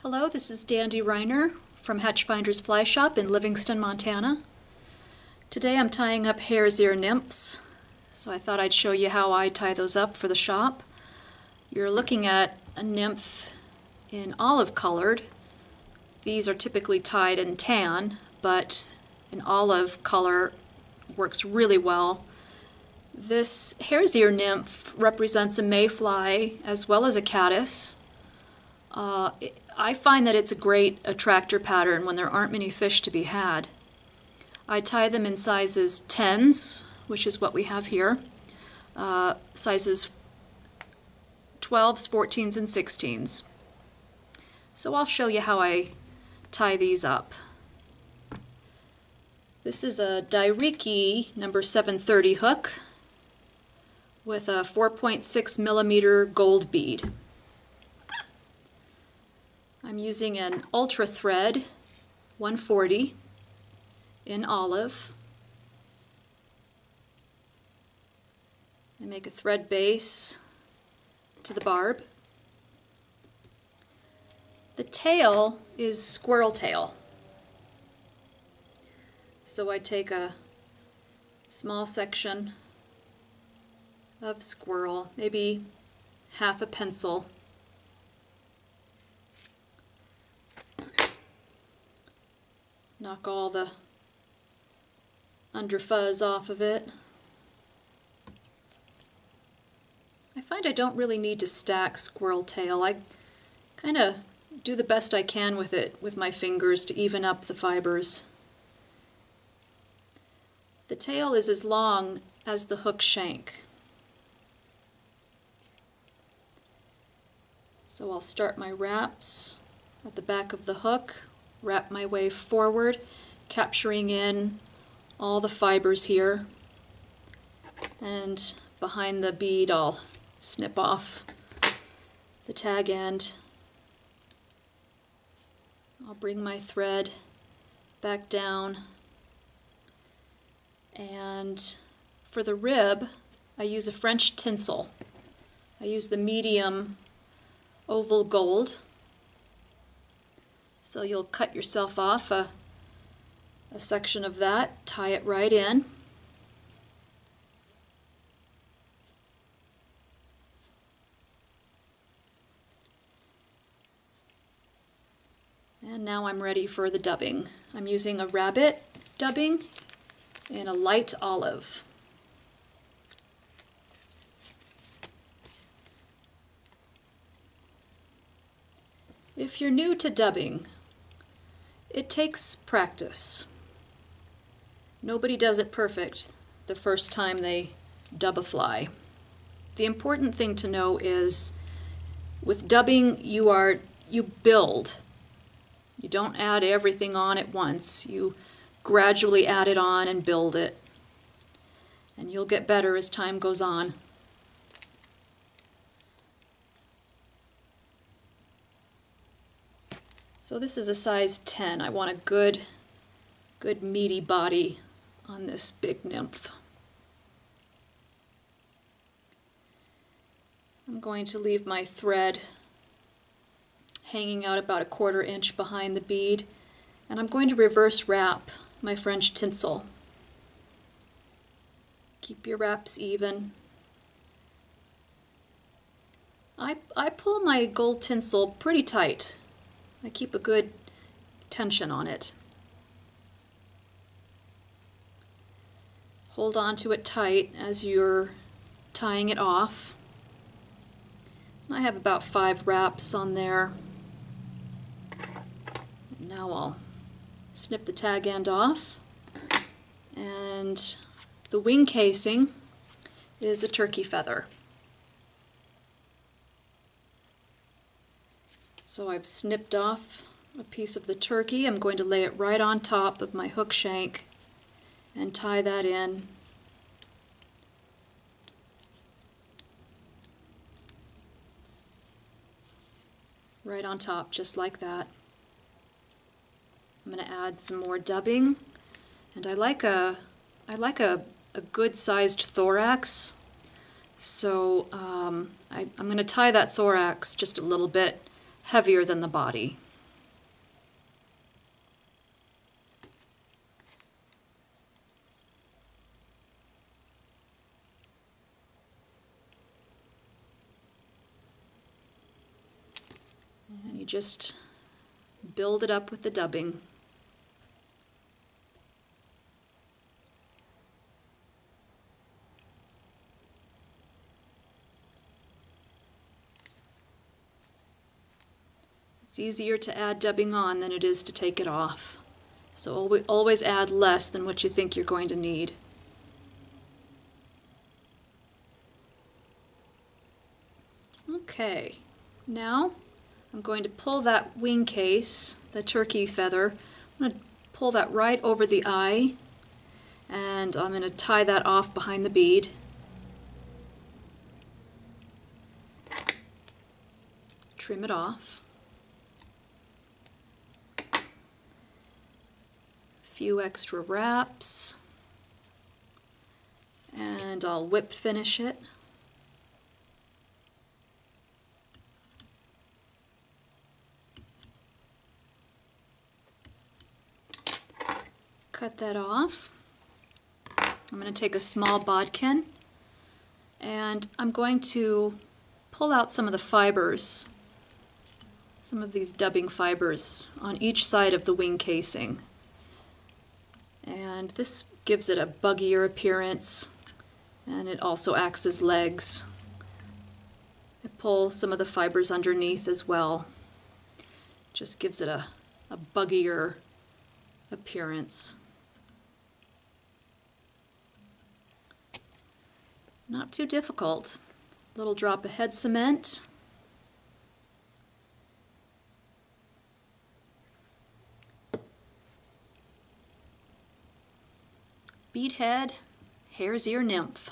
Hello, this is Dandy Reiner from Hatchfinder's Fly Shop in Livingston, Montana. Today I'm tying up hare's ear nymphs, so I thought I'd show you how I tie those up for the shop. You're looking at a nymph in olive colored. These are typically tied in tan, but an olive color works really well. This hare's ear nymph represents a mayfly as well as a caddis. I find that it's a great attractor pattern when there aren't many fish to be had. I tie them in sizes 10s, which is what we have here, sizes 12s, 14s, and 16s. So I'll show you how I tie these up. This is a Dai-Riki number 730 hook with a 4.6 millimeter gold bead. I'm using an ultra thread 140 in olive. I make a thread base to the barb. The tail is squirrel tail. So I take a small section of squirrel, maybe half a pencil. Knock all the under fuzz off of it. I find I don't really need to stack squirrel tail. I kind of do the best I can with it with my fingers to even up the fibers. The tail is as long as the hook shank. So I'll start my wraps at the back of the hook, wrap my way forward, capturing in all the fibers here, and behind the bead I'll snip off the tag end. I'll bring my thread back down, and for the rib I use a French tinsel. I use the medium oval gold. So you'll cut yourself off a section of that, tie it right in. And now I'm ready for the dubbing. I'm using a rabbit dubbing in a light olive. If you're new to dubbing, it takes practice. Nobody does it perfect the first time they dub a fly. The important thing to know is with dubbing you build. You don't add everything on at once. You gradually add it on and build it. And you'll get better as time goes on. So this is a size 10. I want a good meaty body on this big nymph. I'm going to leave my thread hanging out about a 1/4 inch behind the bead, and I'm going to reverse wrap my French tinsel. Keep your wraps even. I pull my gold tinsel pretty tight. I keep a good tension on it. Hold on to it tight as you're tying it off. And I have about 5 wraps on there. And now I'll snip the tag end off. And the wing casing is a turkey feather. So I've snipped off a piece of the turkey. I'm going to lay it right on top of my hook shank and tie that in. Right on top, just like that. I'm going to add some more dubbing, and I like a good sized thorax. So I'm going to tie that thorax just a little bit heavier than the body. you just build it up with the dubbing. It's easier to add dubbing on than it is to take it off. So always add less than what you think you're going to need. Okay, now I'm going to pull that wing case, the turkey feather, I'm going to pull that right over the eye, and I'm going to tie that off behind the bead. Trim it off. Few extra wraps, and I'll whip finish it. Cut that off. I'm going to take a small bodkin and I'm going to pull out some of the fibers, some of these dubbing fibers on each side of the wing casing. And this gives it a buggier appearance, and it also acts as legs. I pull some of the fibers underneath as well. Just gives it a buggier appearance. Not too difficult. Little drop of head cement. Bead head, hare's ear nymph.